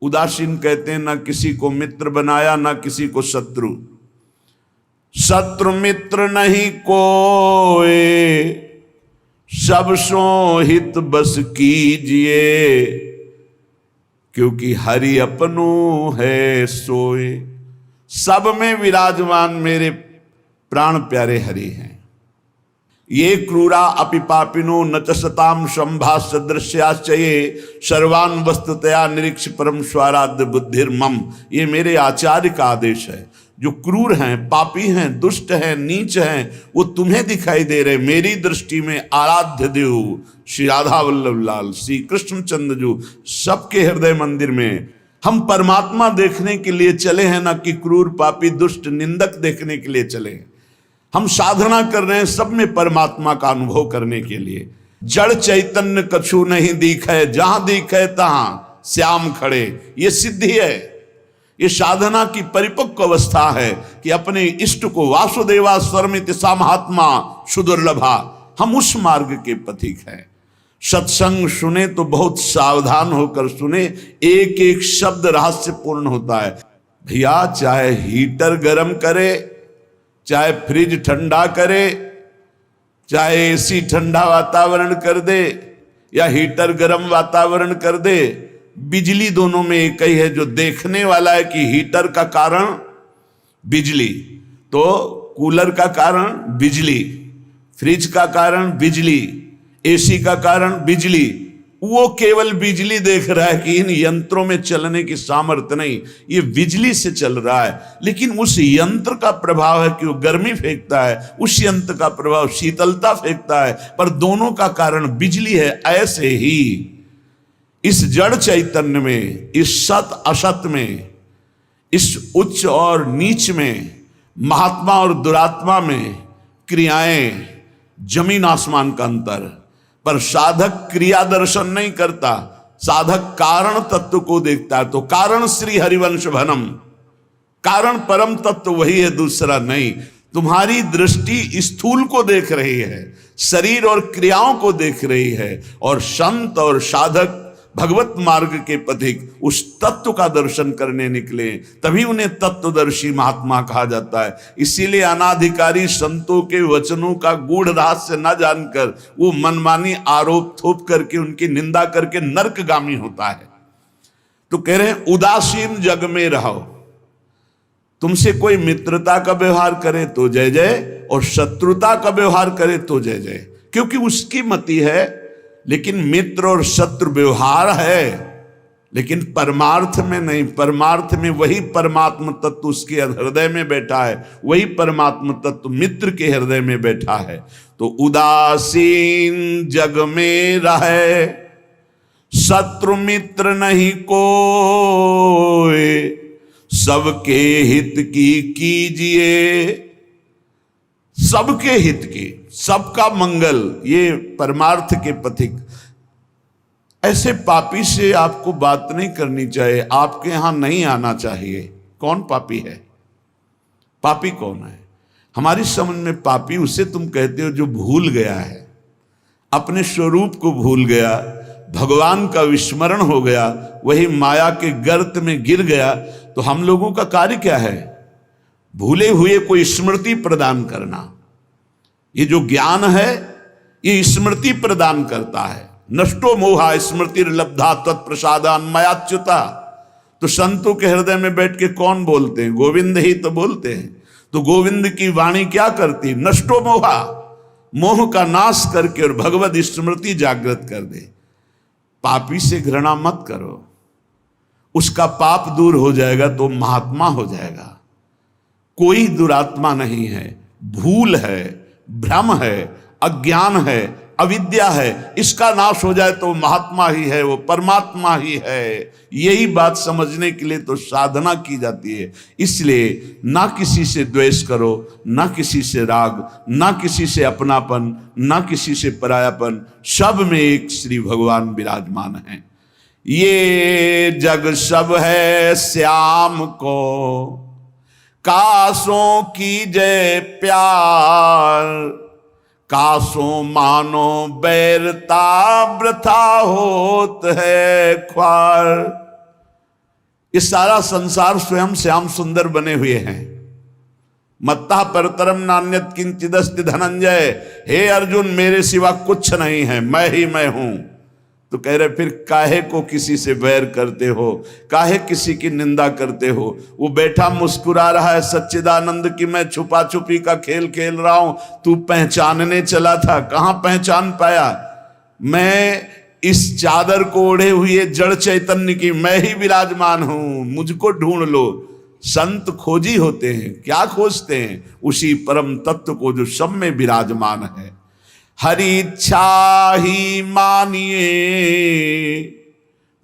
उदासीन कहते हैं, ना किसी को मित्र बनाया ना किसी को शत्रु। शत्रु मित्र नहीं कोय, सब सो हित बस कीजिए, क्योंकि हरि अपनो है सोए। सब में विराजमान मेरे प्राण प्यारे हरि हैं। ये क्रूरा अपि पापिनो न च सताम संभाष्य दृश्याश्चये सर्वान् वस्तुतया निरीक्ष परम स्वाराध्य बुद्धिर्मम। ये मेरे आचार्य का आदेश है। जो क्रूर हैं, पापी हैं, दुष्ट हैं, नीच हैं, वो तुम्हें दिखाई दे रहे। मेरी दृष्टि में आराध्य देव श्री राधा वल्लभ लाल, श्री कृष्णचंद्र जो सबके हृदय मंदिर में हम परमात्मा देखने के लिए चले हैं, ना कि क्रूर पापी दुष्ट निंदक देखने के लिए चले हैं। हम साधना कर रहे हैं सब में परमात्मा का अनुभव करने के लिए। जड़ चैतन्य कछु नहीं दिखे, जहां दिखे तहां श्याम खड़े। ये सिद्धि है, ये साधना की परिपक्व अवस्था है कि अपने इष्ट को वासुदेवा स्वरमिति सा महात्मा सुदुर्लभा। हम उस मार्ग के पथिक हैं। सत्संग सुने तो बहुत सावधान होकर सुने, एक एक शब्द रहस्यपूर्ण होता है। भैया चाहे हीटर गर्म करे, चाहे फ्रिज ठंडा करे, चाहे एसी ठंडा वातावरण कर दे या हीटर गर्म वातावरण कर दे, बिजली दोनों में एक ही है। जो देखने वाला है कि हीटर का कारण बिजली, तो कूलर का कारण बिजली, फ्रिज का कारण बिजली, एसी का कारण बिजली, वो केवल बिजली देख रहा है कि इन यंत्रों में चलने की सामर्थ्य नहीं, ये बिजली से चल रहा है। लेकिन उस यंत्र का प्रभाव है कि वो गर्मी फेंकता है, उस यंत्र का प्रभाव शीतलता फेंकता है, पर दोनों का कारण बिजली है। ऐसे ही इस जड़ चैतन्य में, इस सत असत में, इस उच्च और नीच में, महात्मा और दुरात्मा में क्रियाएं जमीन आसमान का अंतर। पर साधक क्रिया दर्शन नहीं करता, साधक कारण तत्व को देखता है। तो कारण श्री हरिवंश भनम, कारण परम तत्व वही है, दूसरा नहीं। तुम्हारी दृष्टि स्थूल को देख रही है, शरीर और क्रियाओं को देख रही है, और संत और साधक भगवत मार्ग के पथिक उस तत्व का दर्शन करने निकले, तभी उन्हें तत्वदर्शी महात्मा कहा जाता है। इसीलिए अनाधिकारी संतों के वचनों का गूढ़ रहस्य न जानकर वो मनमानी आरोप थोप करके उनकी निंदा करके नरकगामी होता है। तो कह रहे हैं उदासीन जग में रहो। तुमसे कोई मित्रता का व्यवहार करे तो जय जय, और शत्रुता का व्यवहार करे तो जय जय, क्योंकि उसकी मति है। लेकिन मित्र और शत्रु व्यवहार है, लेकिन परमार्थ में नहीं। परमार्थ में वही परमात्म तत्व उसके हृदय में बैठा है, वही परमात्म तत्व मित्र के हृदय में बैठा है। तो उदासीन जग में रहे, शत्रु मित्र नहीं कोय, सबके हित की कीजिए। सबके हित की, सबका मंगल, ये परमार्थ के पथिक। ऐसे पापी से आपको बात नहीं करनी चाहिए, आपके यहां नहीं आना चाहिए। कौन पापी है? पापी कौन है? हमारी समझ में पापी उसे तुम कहते हो जो भूल गया है, अपने स्वरूप को भूल गया, भगवान का विस्मरण हो गया, वही माया के गर्त में गिर गया। तो हम लोगों का कार्य क्या है? भूले हुए को स्मृति प्रदान करना। ये जो ज्ञान है ये स्मृति प्रदान करता है। नष्टो मोहा स्मृति लब्धा तत्प्रसादान मयाच्युता। तो संतों के हृदय में बैठ के कौन बोलते हैं? गोविंद ही तो बोलते हैं। तो गोविंद की वाणी क्या करती? नष्टो मोहा, मोह का नाश करके और भगवत स्मृति जागृत कर दे। पापी से घृणा मत करो, उसका पाप दूर हो जाएगा तो महात्मा हो जाएगा। कोई दुरात्मा नहीं है, भूल है, भ्रम है, अज्ञान है, अविद्या है। इसका नाश हो जाए तो महात्मा ही है, वो परमात्मा ही है। यही बात समझने के लिए तो साधना की जाती है। इसलिए ना किसी से द्वेष करो, ना किसी से राग, ना किसी से अपनापन, ना किसी से परायापन। सब में एक श्री भगवान विराजमान है। ये जग सब है श्याम को, कासों की जय प्यार, कासों मानो बैरता वृथा होत है ख्वार। ये सारा संसार स्वयं श्याम सुंदर बने हुए हैं। मत्ता परतरम नान्यत किंचिदस्ति धनंजय, हे अर्जुन मेरे सिवा कुछ नहीं है, मैं ही मैं हूं। तो कह रहे फिर काहे को किसी से बैर करते हो, काहे किसी की निंदा करते हो। वो बैठा मुस्कुरा रहा है सच्चिदानंद की मैं छुपा छुपी का खेल खेल रहा हूं, तू पहचानने चला था, कहां पहचान पाया। मैं इस चादर को ओढ़े हुए जड़ चैतन्य की मैं ही विराजमान हूं, मुझको ढूंढ लो। संत खोजी होते हैं, क्या खोजते हैं, उसी परम तत्व को जो सब में विराजमान है। हरि इच्छा ही मानिए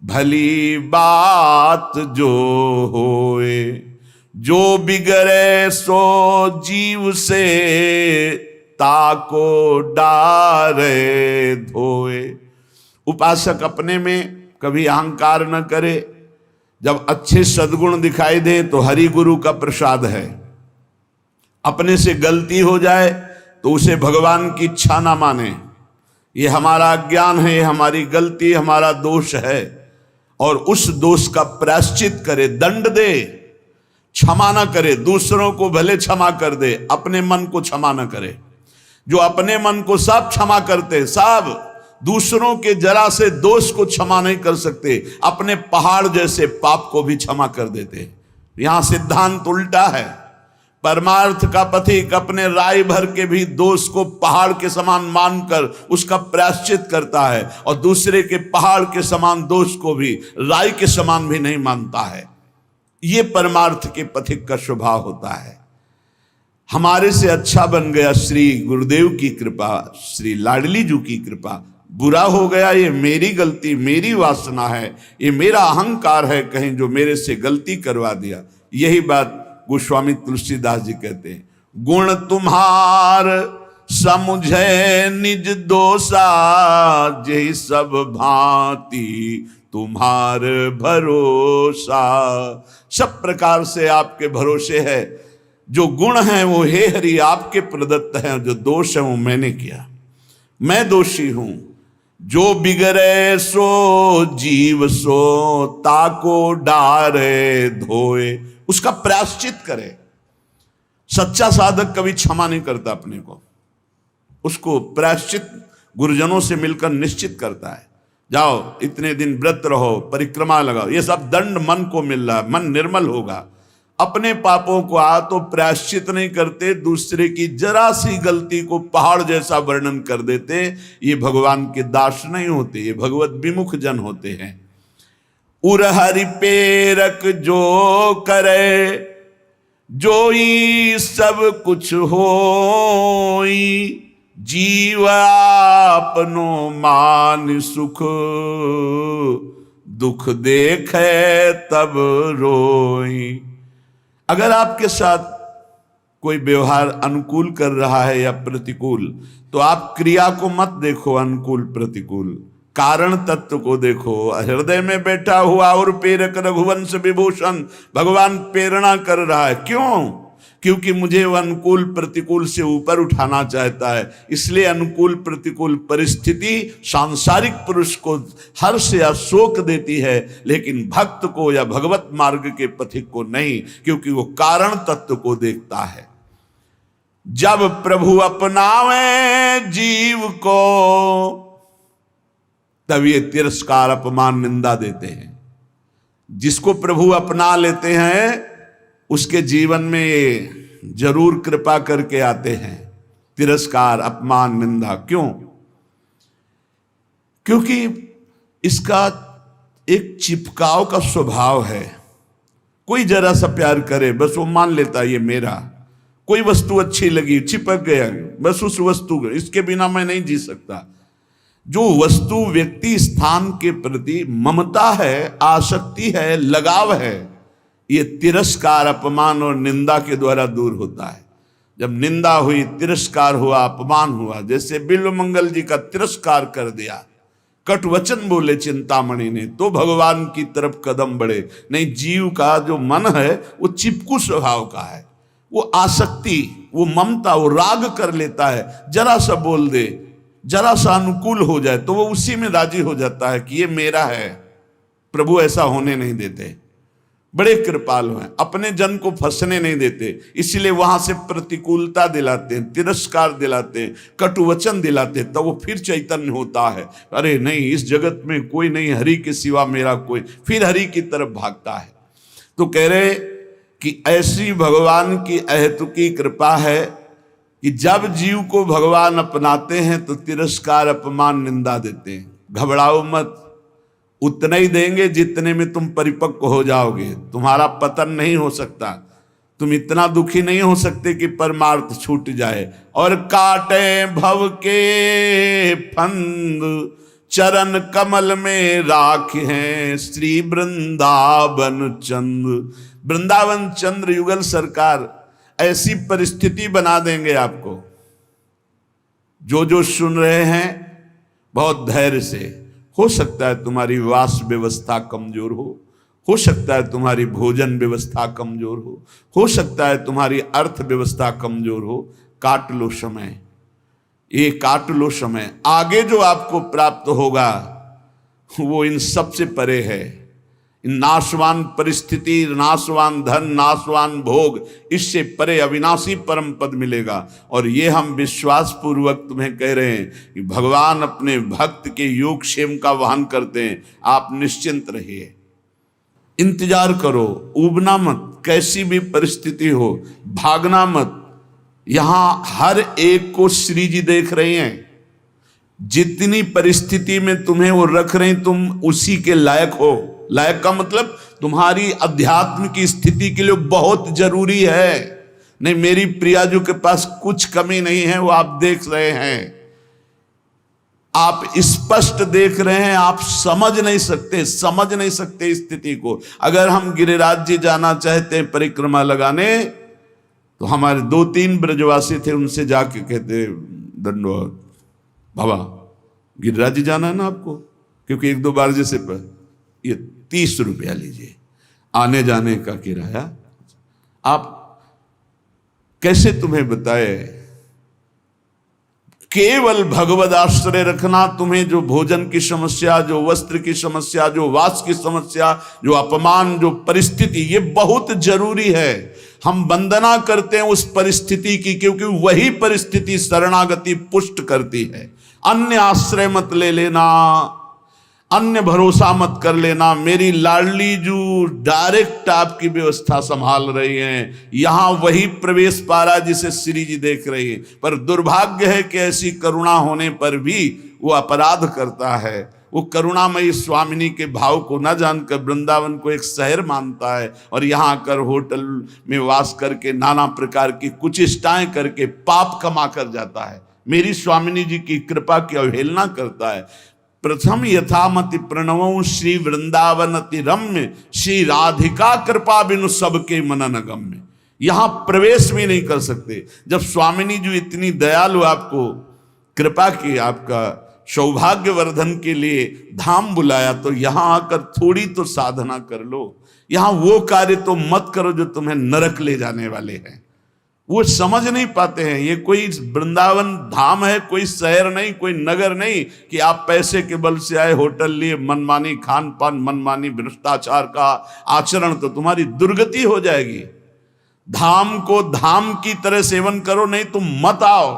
भली बात जो होए, जो बिगड़े सो जीव से ताको डारे धोए। उपासक अपने में कभी अहंकार न करे, जब अच्छे सद्गुण दिखाई दे तो हरि गुरु का प्रसाद है। अपने से गलती हो जाए तो उसे भगवान की इच्छा ना माने, ये हमारा अज्ञान है, ये हमारी गलती, हमारा दोष है, और उस दोष का प्रायश्चित करे, दंड दे, क्षमा ना करे। दूसरों को भले क्षमा कर दे, अपने मन को क्षमा ना करे। जो अपने मन को सब क्षमा करते, सब दूसरों के जरा से दोष को क्षमा नहीं कर सकते, अपने पहाड़ जैसे पाप को भी क्षमा कर देते। यहां सिद्धांत उल्टा है। परमार्थ का पथिक अपने राय भर के भी दोष को पहाड़ के समान मानकर उसका प्रायश्चित करता है, और दूसरे के पहाड़ के समान दोष को भी राय के समान भी नहीं मानता है। ये परमार्थ के पथिक का स्वभाव होता है। हमारे से अच्छा बन गया श्री गुरुदेव की कृपा, श्री लाडली जी की कृपा। बुरा हो गया ये मेरी गलती, मेरी वासना है, ये मेरा अहंकार है कहीं जो मेरे से गलती करवा दिया। यही बात गोस्वामी तुलसीदास जी कहते हैं, गुण तुम्हार समुझे निज दोषा, जय सब भांति तुम्हार भरोसा। सब प्रकार से आपके भरोसे है। जो गुण हैं वो हे हरि आपके प्रदत्त हैं, जो दोष है वो मैंने किया, मैं दोषी हूं। जो बिगड़े सो जीव सो ताको डारे धोए, उसका प्रायश्चित करे। सच्चा साधक कभी क्षमा नहीं करता अपने को, उसको प्रायश्चित गुरुजनों से मिलकर निश्चित करता है। जाओ इतने दिन व्रत रहो, परिक्रमा लगाओ, ये सब दंड मन को मिल रहा है, मन निर्मल होगा। अपने पापों को तो प्रायश्चित नहीं करते, दूसरे की जरा सी गलती को पहाड़ जैसा वर्णन कर देते। ये भगवान के दास नहीं होते, ये भगवत विमुख जन होते हैं। उरहरि पेरक जो करे, जोई सब कुछ होई, जीव आपनो मान सुख, दुख देखे तब रोई। अगर आपके साथ कोई व्यवहार अनुकूल कर रहा है या प्रतिकूल, तो आप क्रिया को मत देखो, अनुकूल प्रतिकूल, कारण तत्व को देखो। हृदय में बैठा हुआ और प्रेरक रघुवंश विभूषण भगवान प्रेरणा कर रहा है। क्यों? क्योंकि मुझे वो अनुकूल प्रतिकूल से ऊपर उठाना चाहता है। इसलिए अनुकूल प्रतिकूल परिस्थिति सांसारिक पुरुष को हर्ष या शोक देती है, लेकिन भक्त को या भगवत मार्ग के पथिक को नहीं, क्योंकि वो कारण तत्व को देखता है। जब प्रभु अपनावे जीव को, तब ये तिरस्कार अपमान निंदा देते हैं। जिसको प्रभु अपना लेते हैं उसके जीवन में ये जरूर कृपा करके आते हैं, तिरस्कार अपमान निंदा। क्यों? क्योंकि इसका एक चिपकाव का स्वभाव है। कोई जरा सा प्यार करे बस वो मान लेता ये मेरा। कोई वस्तु अच्छी लगी, चिपक गया, बस उस वस्तु, इसके बिना मैं नहीं जी सकता। जो वस्तु व्यक्ति स्थान के प्रति ममता है, आसक्ति है, लगाव है, ये तिरस्कार अपमान और निंदा के द्वारा दूर होता है। जब निंदा हुई, तिरस्कार हुआ, अपमान हुआ, जैसे बिल्व मंगल जी का तिरस्कार कर दिया, कट वचन बोले चिंतामणि ने, तो भगवान की तरफ कदम बढ़े। नहीं, जीव का जो मन है वो चिपकू स्वभाव का है, वो आसक्ति, वो ममता, वो राग कर लेता है। जरा सा बोल दे, जरा सा अनुकूल हो जाए तो वो उसी में राजी हो जाता है कि ये मेरा है। प्रभु ऐसा होने नहीं देते। बड़े कृपालु हैं, अपने जन को फंसने नहीं देते, इसलिए वहां से प्रतिकूलता दिलाते हैं, तिरस्कार दिलाते हैं, कटुवचन दिलाते हैं, तो वो फिर चैतन्य होता है। अरे नहीं, इस जगत में कोई नहीं, हरि के सिवा मेरा कोई, फिर हरि की तरफ भागता है। तो कह रहे कि ऐसी भगवान की अहेतुकी कृपा है कि जब जीव को भगवान अपनाते हैं तो तिरस्कार, अपमान, निंदा देते हैं। घबराओ मत, उतना ही देंगे जितने में तुम परिपक्व हो जाओगे। तुम्हारा पतन नहीं हो सकता, तुम इतना दुखी नहीं हो सकते कि परमार्थ छूट जाए। और काटे भव के फंद, चरण कमल में राख हैं श्री वृंदावन चंद्र। वृंदावन चंद्र युगल सरकार ऐसी परिस्थिति बना देंगे आपको। जो सुन रहे हैं बहुत धैर्य से, हो सकता है तुम्हारी वास व्यवस्था कमजोर हो सकता है तुम्हारी भोजन व्यवस्था कमजोर हो सकता है तुम्हारी अर्थ व्यवस्था कमजोर हो। काट लो समय, ये काट लो समय। आगे जो आपको प्राप्त होगा वो इन सब से परे है। नाशवान परिस्थिति, नाशवान धन, नाशवान भोग, इससे परे अविनाशी परम पद मिलेगा। और ये हम विश्वास पूर्वक तुम्हें कह रहे हैं कि भगवान अपने भक्त के योगक्षेम का वहन करते हैं। आप निश्चिंत रहिए, इंतजार करो, ऊबना मत, कैसी भी परिस्थिति हो भागना मत। यहां हर एक को श्री जी देख रहे हैं। जितनी परिस्थिति में तुम्हें वो रख रहे हैं, तुम उसी के लायक हो। लायक का मतलब तुम्हारी अध्यात्म की स्थिति के लिए बहुत जरूरी है। नहीं, मेरी प्रियाजू के पास कुछ कमी नहीं है, वो आप देख रहे हैं, आप स्पष्ट देख रहे हैं, आप समझ नहीं सकते स्थिति को। अगर हम गिरिराज जी जाना चाहते हैं परिक्रमा लगाने, तो हमारे 2-3 ब्रजवासी थे, उनसे जाके कहते दंडवत बाबा गिरिराज जी जाना है ना आपको, क्योंकि 1-2 बार जैसे ये 30 रुपया लीजिए आने जाने का किराया। आप कैसे तुम्हें बताए, केवल भगवद आश्रय रखना। तुम्हें जो भोजन की समस्या, जो वस्त्र की समस्या, जो वास की समस्या, जो अपमान, जो परिस्थिति, ये बहुत जरूरी है। हम वंदना करते हैं उस परिस्थिति की, क्योंकि वही परिस्थिति शरणागति पुष्ट करती है। अन्य आश्रय मत ले लेना, अन्य भरोसा मत कर लेना। मेरी लाडली जो डायरेक्ट आपकी व्यवस्था संभाल रही हैं, यहां वही प्रवेश पा रहा जिसे श्री जी देख रही है। पर दुर्भाग्य है कि ऐसी करुणा होने पर भी वो अपराध करता है। वो करुणामयी स्वामिनी के भाव को न जानकर वृंदावन को एक शहर मानता है, और यहाँ आकर होटल में वास करके नाना प्रकार की कुचेष्टाएं करके पाप कमा कर जाता है। मेरी स्वामिनी जी की कृपा की अवहेलना करता है। प्रथम यथामति प्रणवों श्री वृंदावन अति रम्य, श्री राधिका कृपा बिनु सबके मनन गम्य। यहां प्रवेश भी नहीं कर सकते। जब स्वामिनी जी इतनी दयालु आपको कृपा की, आपका सौभाग्य वर्धन के लिए धाम बुलाया, तो यहां आकर थोड़ी तो साधना कर लो। यहां वो कार्य तो मत करो जो तुम्हें नरक ले जाने वाले हैं। वो समझ नहीं पाते हैं। ये कोई वृंदावन धाम है, कोई शहर नहीं, कोई नगर नहीं कि आप पैसे के बल से आए, होटल लिए, मनमानी खान पान, मनमानी भ्रष्टाचार का आचरण, तो तुम्हारी दुर्गति हो जाएगी। धाम को धाम की तरह सेवन करो, नहीं तुम मत आओ।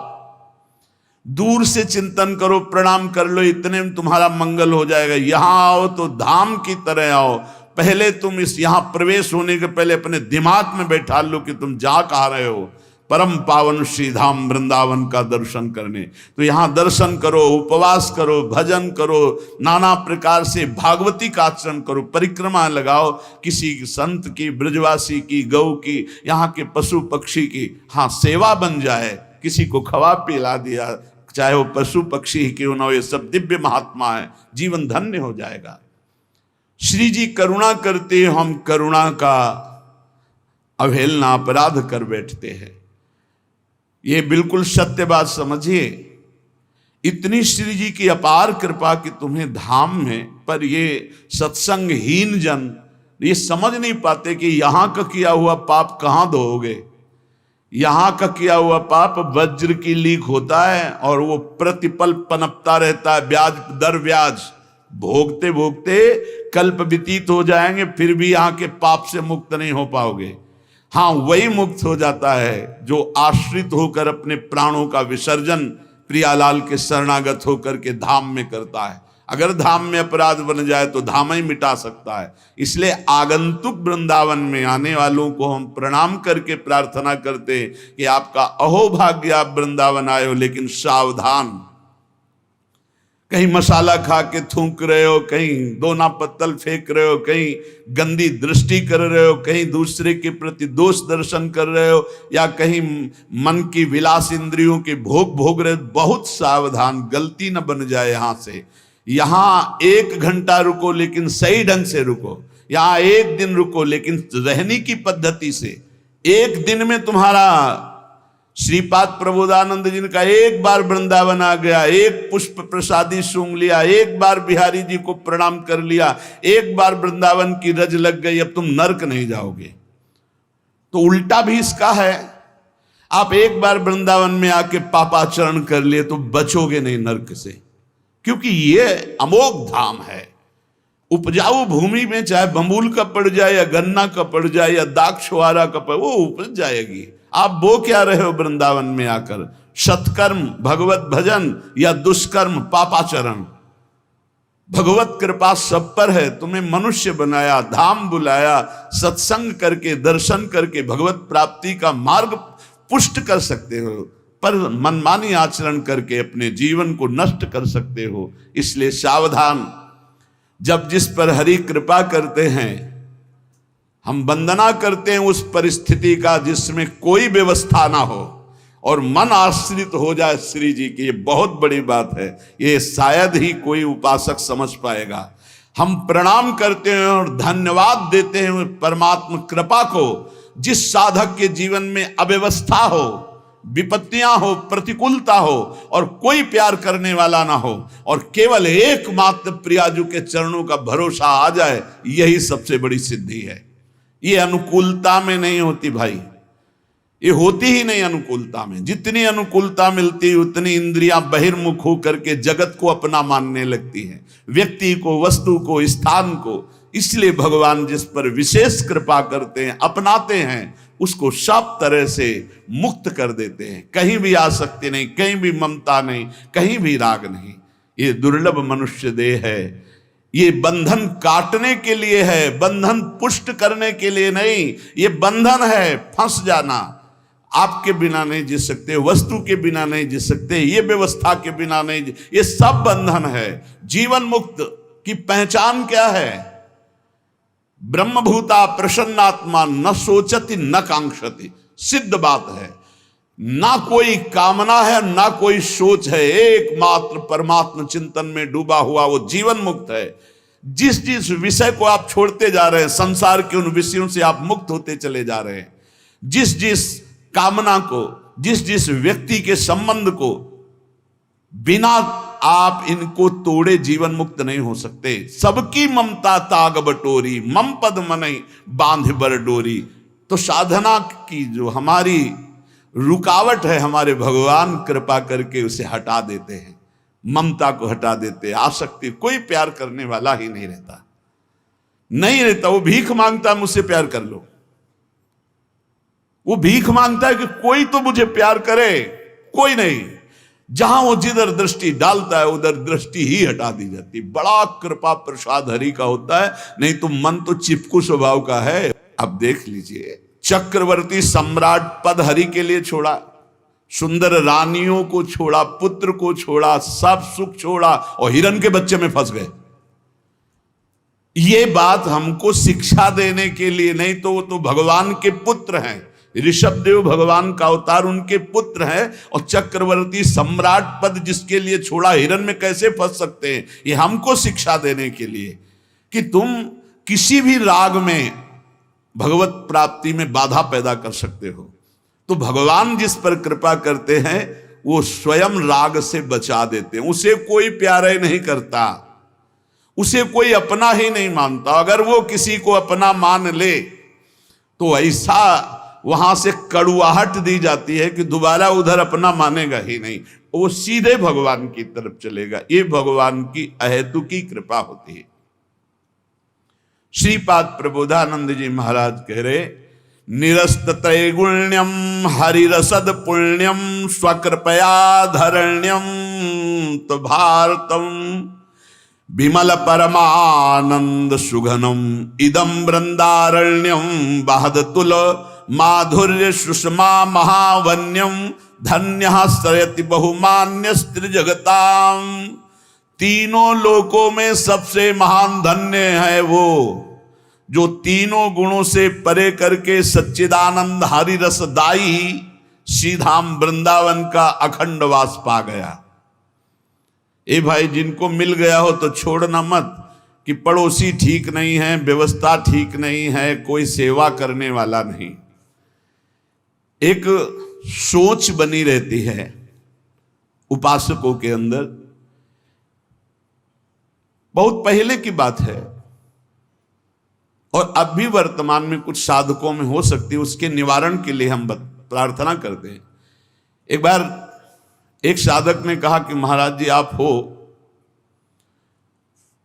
दूर से चिंतन करो, प्रणाम कर लो, इतने में तुम्हारा मंगल हो जाएगा। यहां आओ तो धाम की तरह आओ। पहले तुम इस यहां प्रवेश होने के पहले अपने दिमाग में बैठा लो कि तुम जा कहाँ रहे हो। परम पावन श्री धाम वृंदावन का दर्शन करने। तो यहां दर्शन करो, उपवास करो, भजन करो, नाना प्रकार से भागवती का आचरण करो, परिक्रमा लगाओ, किसी संत की, ब्रजवासी की, गौ की, यहाँ के पशु पक्षी की हाँ सेवा बन जाए। किसी को खवा पिला दिया, चाहे वो पशु पक्षी ही क्यों ना हो, ये सब दिव्य महात्मा है, जीवन धन्य हो जाएगा। श्री जी करुणा करते, हम करुणा का अवहेलना, अपराध कर बैठते हैं। ये बिल्कुल सत्य बात समझिए। इतनी श्री जी की अपार कृपा कि तुम्हें धाम में, पर ये सत्संगहीन जन ये समझ नहीं पाते कि यहां का किया हुआ पाप कहां धोओगे। यहां का किया हुआ पाप वज्र की लीक होता है और वो प्रतिपल पनपता रहता है, ब्याज दर ब्याज, भोगते भोगते कल्प व्यतीत हो जाएंगे, फिर भी यहाँ के पाप से मुक्त नहीं हो पाओगे। हाँ, वही मुक्त हो जाता है जो आश्रित होकर अपने प्राणों का विसर्जन प्रियालाल के शरणागत होकर के धाम में करता है। अगर धाम में अपराध बन जाए तो धाम ही मिटा सकता है। इसलिए आगंतुक वृंदावन में आने वालों को हम प्रणाम करके प्रार्थना करते हैं कि आपका अहोभाग्य, आप वृंदावन आए हो, लेकिन सावधान, कहीं मसाला खा के थूक रहे हो, कहीं दोना पत्तल फेंक रहे हो, कहीं गंदी दृष्टि कर रहे हो, कहीं दूसरे के प्रति दोष दर्शन कर रहे हो, या कहीं मन की विलास इंद्रियों के भोग रहे हो। बहुत सावधान, गलती न बन जाए। यहां से यहां 1 घंटा रुको लेकिन सही ढंग से रुको, यहां 1 दिन रुको लेकिन रहने की पद्धति से। 1 दिन में तुम्हारा श्रीपाद प्रबोधानंद जी का 1 बार वृंदावन आ गया, 1 पुष्प प्रसादी सूंघ लिया, 1 बार बिहारी जी को प्रणाम कर लिया, 1 बार वृंदावन की रज लग गई, अब तुम नरक नहीं जाओगे। तो उल्टा भी इसका है, आप 1 बार वृंदावन में आके पापाचरण कर लिए तो बचोगे नहीं नरक से, क्योंकि ये अमोघ धाम है। उपजाऊ भूमि में चाहे बंबूल का पड़ जाए या गन्ना का पड़ जाए या दाक्षवारा का पड़, वो उपज जाएगी। आप बो क्या रहे हो वृंदावन में आकर? सत्कर्म भगवत भजन या दुष्कर्म पापाचरण। भगवत कृपा सब पर है, तुम्हें मनुष्य बनाया, धाम बुलाया, सत्संग करके दर्शन करके भगवत प्राप्ति का मार्ग पुष्ट कर सकते हो, पर मनमानी आचरण करके अपने जीवन को नष्ट कर सकते हो। इसलिए सावधान, जब जिस पर हरि कृपा करते हैं, हम वंदना करते हैं उस परिस्थिति का जिसमें कोई व्यवस्था ना हो और मन आश्रित हो जाए श्री जी की। ये बहुत बड़ी बात है, ये शायद ही कोई उपासक समझ पाएगा। हम प्रणाम करते हैं और धन्यवाद देते हैं परमात्मा कृपा को, जिस साधक के जीवन में अव्यवस्था हो, विपत्तियां हो, प्रतिकूलता हो और कोई प्यार करने वाला ना हो और केवल एकमात्र प्रियाजू के चरणों का भरोसा आ जाए, यही सबसे बड़ी सिद्धि है। ये अनुकूलता में नहीं होती भाई, ये होती ही नहीं अनुकूलता में। जितनी अनुकूलता मिलती उतनी इंद्रियां बहिर्मुख होकर के जगत को अपना मानने लगती हैं, व्यक्ति को, वस्तु को, स्थान को। इसलिए भगवान जिस पर विशेष कृपा करते हैं, अपनाते हैं, उसको सब तरह से मुक्त कर देते हैं। कहीं भी आसक्ति नहीं, कहीं भी ममता नहीं, कहीं भी राग नहीं। ये दुर्लभ मनुष्य देह है, ये बंधन काटने के लिए है, बंधन पुष्ट करने के लिए नहीं। ये बंधन है फंस जाना, आपके बिना नहीं जी सकते, वस्तु के बिना नहीं जी सकते, ये व्यवस्था के बिना नहीं, ये सब बंधन है। जीवन मुक्त की पहचान क्या है? ब्रह्मभूता प्रसन्नात्मा न सोचति न कांक्षति, सिद्ध बात है। ना कोई कामना है, ना कोई सोच है, एकमात्र परमात्मा चिंतन में डूबा हुआ वो जीवन मुक्त है। जिस जिस विषय को आप छोड़ते जा रहे हैं, संसार के उन विषयों से आप मुक्त होते चले जा रहे हैं। जिस जिस कामना को, जिस जिस व्यक्ति के संबंध को, बिना आप इनको तोड़े जीवन मुक्त नहीं हो सकते। सबकी ममता ताग बटोरी, मम पद मनई बांध बर डोरी। तो साधना की जो हमारी रुकावट है, हमारे भगवान कृपा करके उसे हटा देते हैं, ममता को हटा देते हैं। आसक्ति, कोई प्यार करने वाला ही नहीं रहता, नहीं रहता। वो भीख मांगता है, मुझसे प्यार कर लो। वो भीख मांगता है कि कोई तो मुझे प्यार करे, कोई नहीं। जहां वो जिधर दृष्टि डालता है उधर दृष्टि ही हटा दी जाती। बड़ा कृपा प्रसाद हरि का होता है, नहीं तो मन तो चिपकू स्वभाव का है। अब देख लीजिए, चक्रवर्ती सम्राट पद हरि के लिए छोड़ा, सुंदर रानियों को छोड़ा, पुत्र को छोड़ा, सब सुख छोड़ा और हिरण के बच्चे में फंस गए। ये बात हमको शिक्षा देने के लिए नहीं, तो वो तो भगवान के पुत्र हैं। ऋषभदेव भगवान का अवतार, उनके पुत्र हैं। और चक्रवर्ती सम्राट पद जिसके लिए छोड़ा, हिरण में कैसे फंस सकते हैं? ये हमको शिक्षा देने के लिए कि तुम किसी भी राग में भगवत प्राप्ति में बाधा पैदा कर सकते हो। तो भगवान जिस पर कृपा करते हैं वो स्वयं राग से बचा देते हैं। उसे कोई प्यार ही नहीं करता, उसे कोई अपना ही नहीं मानता। अगर वो किसी को अपना मान ले तो ऐसा वहां से कड़ुआहट दी जाती है कि दोबारा उधर अपना मानेगा ही नहीं। वो सीधे भगवान की तरफ चलेगा। ये भगवान की अहेतु की कृपा होती है। श्रीपाद प्रबोधानंद जी महाराज कह रहे, निरस्त त्रैगुण्यम हरिरसद पुण्यम स्वकृपया धरण्यम तो भारतम विमल परमानंद सुघनम इदम वृंदारण्यम बहदतुल माधुर्य सुषमा महावन्यम धन्य सरयति बहुमान्य स्त्री जगताम। तीनों लोकों में सबसे महान धन्य है वो जो तीनों गुणों से परे करके सच्चिदानंद हरि रसदाई श्रीधाम वृंदावन का अखंड वास पा गया। ए भाई, जिनको मिल गया हो तो छोड़ना मत कि पड़ोसी ठीक नहीं है, व्यवस्था ठीक नहीं है, कोई सेवा करने वाला नहीं। एक सोच बनी रहती है उपासकों के अंदर। बहुत पहले की बात है और अब भी वर्तमान में कुछ साधकों में हो सकती है, उसके निवारण के लिए हम प्रार्थना करते हैं। एक बार एक साधक ने कहा कि महाराज जी आप हो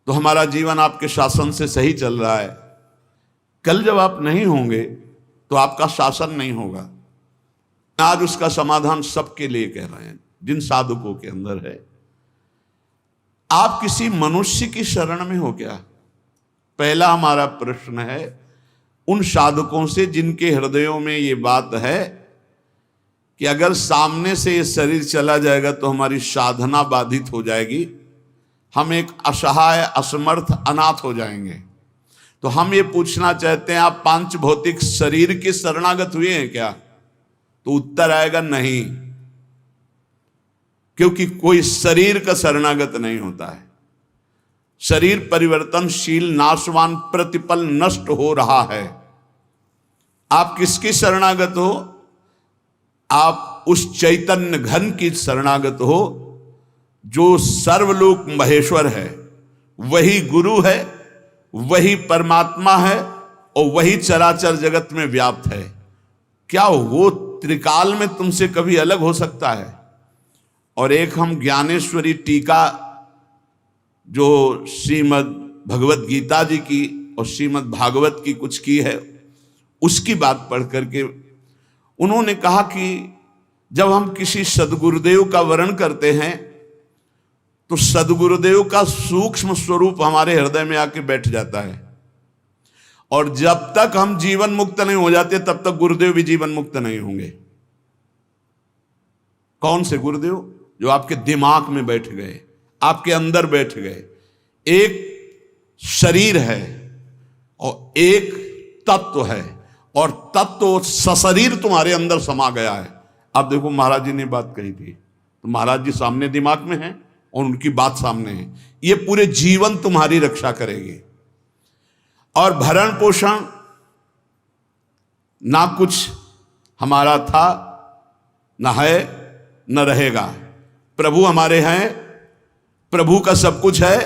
तो हमारा जीवन आपके शासन से सही चल रहा है, कल जब आप नहीं होंगे तो आपका शासन नहीं होगा। आज उसका समाधान सबके लिए कह रहे हैं जिन साधकों के अंदर है। आप किसी मनुष्य की शरण में हो क्या? पहला हमारा प्रश्न है उन साधकों से जिनके हृदयों में ये बात है कि अगर सामने से ये शरीर चला जाएगा तो हमारी साधना बाधित हो जाएगी, हम एक असहाय असमर्थ अनाथ हो जाएंगे। तो हम ये पूछना चाहते हैं आप पांच भौतिक शरीर के शरणागत हुए हैं क्या? तो उत्तर आएगा नहीं, क्योंकि कोई शरीर का शरणागत नहीं होता है। शरीर परिवर्तनशील, नाशवान, प्रतिपल नष्ट हो रहा है। आप किसकी शरणागत हो? आप उस चैतन्य घन की शरणागत हो जो सर्वलोक महेश्वर है, वही गुरु है, वही परमात्मा है और वही चराचर जगत में व्याप्त है। क्या वो त्रिकाल में तुमसे कभी अलग हो सकता है? और एक हम ज्ञानेश्वरी टीका जो श्रीमद् भगवत गीता जी की और श्रीमद् भागवत की कुछ की है, उसकी बात पढ़ करके उन्होंने कहा कि जब हम किसी सदगुरुदेव का वर्णन करते हैं तो सदगुरुदेव का सूक्ष्म स्वरूप हमारे हृदय में आके बैठ जाता है, और जब तक हम जीवन मुक्त नहीं हो जाते तब तक गुरुदेव भी जीवन मुक्त नहीं होंगे। कौन से गुरुदेव? जो आपके दिमाग में बैठ गए, आपके अंदर बैठ गए। एक शरीर है और एक तत्व है, और तत्व सशरीर तुम्हारे अंदर समा गया है। अब देखो महाराज जी ने बात कही थी तो महाराज जी सामने दिमाग में है और उनकी बात सामने है। ये पूरे जीवन तुम्हारी रक्षा करेगी। और भरण पोषण ना कुछ हमारा था, ना है, न रहेगा। प्रभु हमारे हैं, प्रभु का सब कुछ है,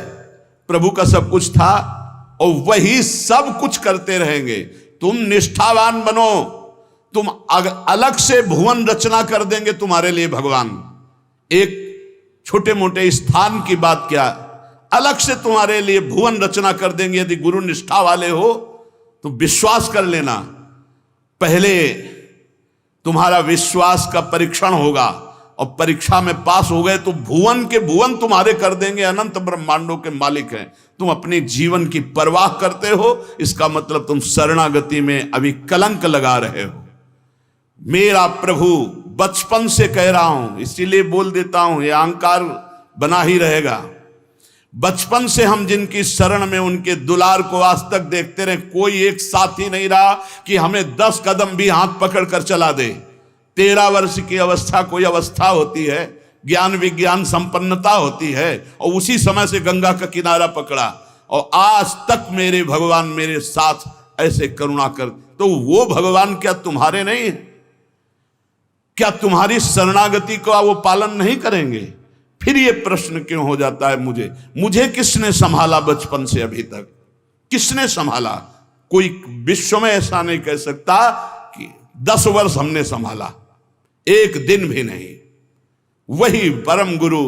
प्रभु का सब कुछ था और वही सब कुछ करते रहेंगे। तुम निष्ठावान बनो, तुम अलग से भुवन रचना कर देंगे तुम्हारे लिए भगवान। एक छोटे मोटे स्थान की बात क्या, अलग से तुम्हारे लिए भुवन रचना कर देंगे। यदि गुरु निष्ठा वाले हो तो विश्वास कर लेना, पहले तुम्हारा विश्वास का परीक्षण होगा और परीक्षा में पास हो गए तो भुवन के भुवन तुम्हारे कर देंगे। अनंत ब्रह्मांडों के मालिक हैं। तुम अपने जीवन की परवाह करते हो, इसका मतलब तुम शरणागति में अभी कलंक लगा रहे हो। मेरा प्रभु बचपन से कह रहा हूं, इसीलिए बोल देता हूं, यह अहंकार बना ही रहेगा। बचपन से हम जिनकी शरण में उनके दुलार को आज तक देखते रहे, कोई एक साथी नहीं रहा कि हमें 10 कदम भी हाथ पकड़ कर चला दे। 13 वर्ष की अवस्था कोई अवस्था होती है, ज्ञान विज्ञान संपन्नता होती है, और उसी समय से गंगा का किनारा पकड़ा और आज तक मेरे भगवान मेरे साथ ऐसे करुणा कर। तो वो भगवान क्या तुम्हारे नहीं है? क्या तुम्हारी शरणागति का वो पालन नहीं करेंगे? फिर ये प्रश्न क्यों हो जाता है मुझे किसने संभाला बचपन से अभी तक? किसने संभाला? कोई विश्व में ऐसा नहीं कह सकता कि 10 वर्ष हमने संभाला, एक दिन भी नहीं। वही परम गुरु,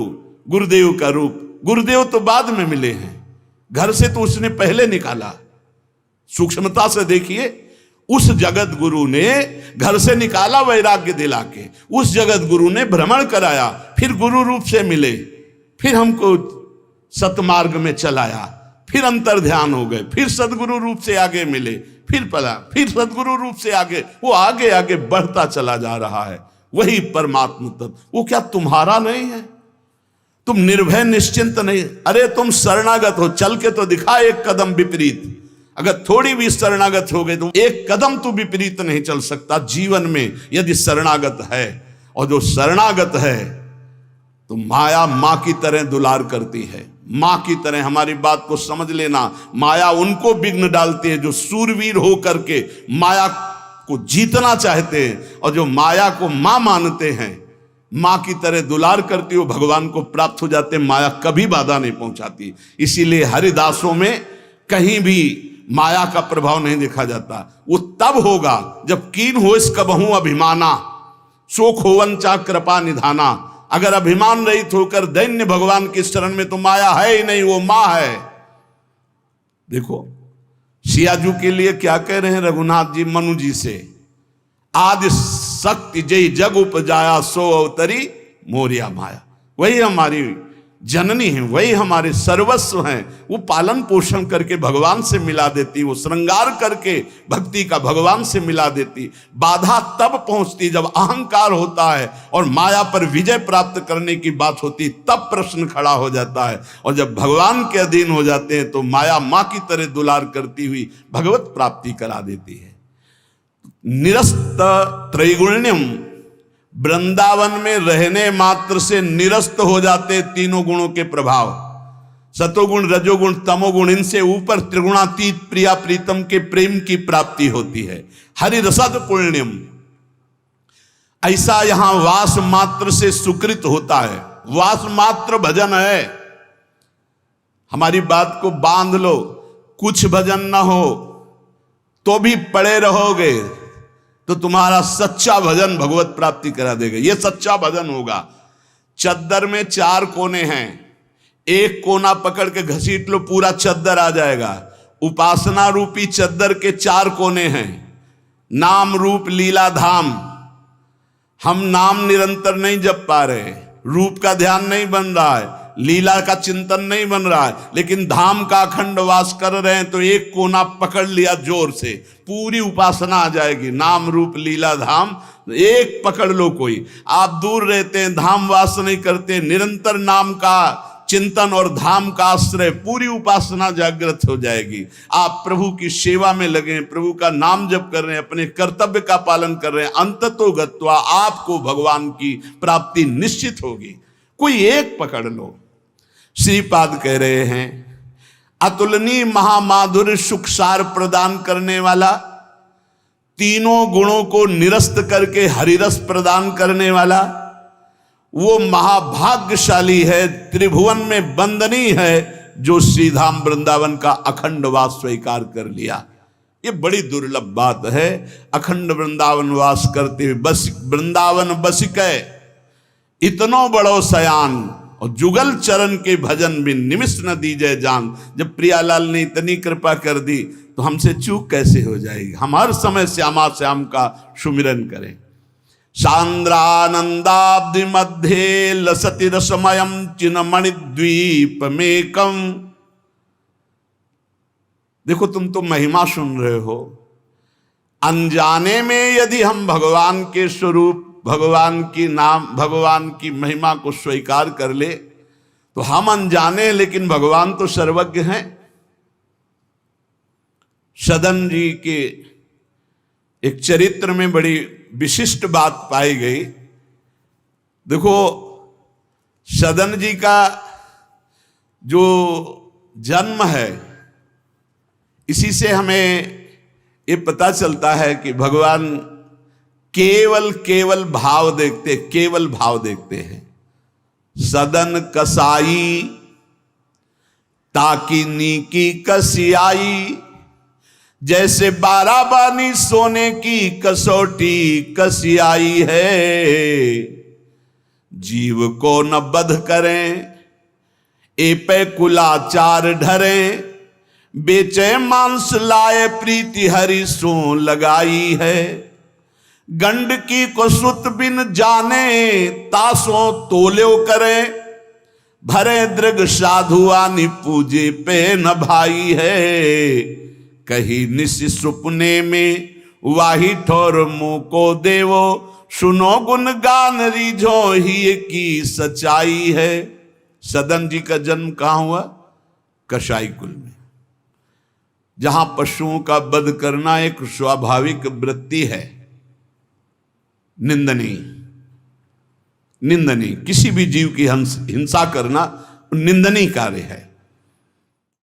गुरुदेव का रूप। गुरुदेव तो बाद में मिले हैं, घर से तो उसने पहले निकाला। सूक्ष्मता से देखिए, उस जगत गुरु ने घर से निकाला वैराग्य दिला के, उस जगत गुरु ने भ्रमण कराया, फिर गुरु रूप से मिले, फिर हमको सतमार्ग में चलाया, फिर अंतर ध्यान हो गए, फिर सदगुरु रूप से आगे मिले, फिर पला, फिर सदगुरु रूप से आगे, वो आगे आगे बढ़ता चला जा रहा है। वही परमात्मा तत्व। वो क्या तुम्हारा नहीं है? तुम निर्भय निश्चिंत नहीं? अरे तुम शरणागत हो, चल के तो दिखा एक कदम विपरीत। अगर थोड़ी भी शरणागत हो गए तो एक कदम तो विपरीत नहीं चल सकता जीवन में, यदि शरणागत है। और जो शरणागत है तो माया मां की तरह दुलार करती है, मां की तरह। हमारी बात को समझ लेना, माया उनको विघ्न डालती है जो सूरवीर हो करके माया को जीतना चाहते हैं, और जो माया को मां मानते हैं, मां की तरह दुलार करती हो, भगवान को प्राप्त हो जाते हैं। माया कभी बाधा नहीं पहुंचाती। इसीलिए हरिदासों में कहीं भी माया का प्रभाव नहीं देखा जाता। वो तब होगा जब कीन हो इस कबहू अभिमाना, शोक होवंचा कृपा निधाना। अगर अभिमान रहित होकर दैन्य भगवान की शरण में, तो माया है ही नहीं, वो मां है। देखो सियाजू के लिए क्या कह रहे हैं रघुनाथ जी मनु जी से, आदि शक्ति जय जग उपजाया सो अवतरी मोरिया माया। वही हमारी जननी है, वही हमारे सर्वस्व हैं। वो पालन पोषण करके भगवान से मिला देती, वो श्रृंगार करके भक्ति का भगवान से मिला देती। बाधा तब पहुंचती जब अहंकार होता है और माया पर विजय प्राप्त करने की बात होती, तब प्रश्न खड़ा हो जाता है। और जब भगवान के अधीन हो जाते हैं तो माया मां की तरह दुलार करती हुई भगवत प्राप्ति करा देती है। निरस्त त्रैगुण्यम, वृंदावन में रहने मात्र से निरस्त हो जाते तीनों गुणों के प्रभाव, सतोगुण रजोगुण तमोगुण। इनसे ऊपर त्रिगुणातीत प्रिया प्रीतम के प्रेम की प्राप्ति होती है। हरि रसद पुण्यम, ऐसा यहां वास मात्र से सुकृत होता है। वास मात्र भजन है। हमारी बात को बांध लो, कुछ भजन ना हो तो भी पड़े रहोगे तो तुम्हारा सच्चा भजन भगवत प्राप्ति करा देगा। यह सच्चा भजन होगा। चद्दर में 4 कोने हैं, एक कोना पकड़ के घसीट लो, पूरा चद्दर आ जाएगा। उपासना रूपी चद्दर के 4 कोने हैं, नाम रूप लीला धाम। हम नाम निरंतर नहीं जप पा रहे, रूप का ध्यान नहीं बन रहा है, लीला का चिंतन नहीं बन रहा है, लेकिन धाम का अखंड वास कर रहे हैं तो एक कोना पकड़ लिया जोर से, पूरी उपासना आ जाएगी। नाम रूप लीला धाम एक पकड़ लो। कोई आप दूर रहते हैं, धाम वास नहीं करते, निरंतर नाम का चिंतन और धाम का आश्रय, पूरी उपासना जागृत हो जाएगी। आप प्रभु की सेवा में लगे, प्रभु का नाम जप कर रहे हैं, अपने कर्तव्य का पालन कर रहे हैं, अंततो गत्वा आपको भगवान की प्राप्ति निश्चित होगी। कोई एक पकड़ लो। श्रीपाद कह रहे हैं, अतुलनीय महामाधुर्य सुख सार प्रदान करने वाला, तीनों गुणों को निरस्त करके हरिरस प्रदान करने वाला, वो महाभाग्यशाली है, त्रिभुवन में वंदनीय है, जो श्रीधाम वृंदावन का अखंड वास स्वीकार कर लिया। ये बड़ी दुर्लभ बात है। अखंड वृंदावन वास करते हुए बस वृंदावन बसिकै इतनो बड़ो सयान, और जुगल चरण के भजन भी निमिष न दीजय जान। जब प्रियालाल ने इतनी कृपा कर दी तो हमसे चूक कैसे हो जाएगी। हम हर समय श्यामा श्याम का सुमिरन करें। सांद्रानंदाब्धि मध्य लसति रसमयम चिन्मणि द्वीप मेकम। देखो तुम तो महिमा सुन रहे हो, अनजाने में यदि हम भगवान के स्वरूप, भगवान की नाम, भगवान की महिमा को स्वीकार कर ले तो हम अनजाने, लेकिन भगवान तो सर्वज्ञ हैं। सदन जी के एक चरित्र में बड़ी विशिष्ट बात पाई गई। देखो सदन जी का जो जन्म है, इसी से हमें ये पता चलता है कि भगवान केवल भाव देखते, केवल भाव देखते हैं। सदन कसाई ताकि नीकी कसियाई, जैसे बाराबानी सोने की कसौटी कसियाई है। जीव को न बध करें, एपे कुलाचार ढरें, बेचे मांस लाए प्रीति हरि सो लगाई है। गंडकी को सुत बिन जाने, तासों तोल्यो करे, भरे दृग साधु आनि पूजे पे न भाई है। कही निस सुपने में वाही ठोर मुंह को देवो, सुनो गुण गान रीझो ही की सच्चाई है। सदन जी का जन्म कहाँ हुआ? कसाई कुल में, जहां पशुओं का वध करना एक स्वाभाविक वृत्ति है, निंदनीय। निंदनीय, किसी भी जीव की हिंसा करना निंदनीय कार्य है।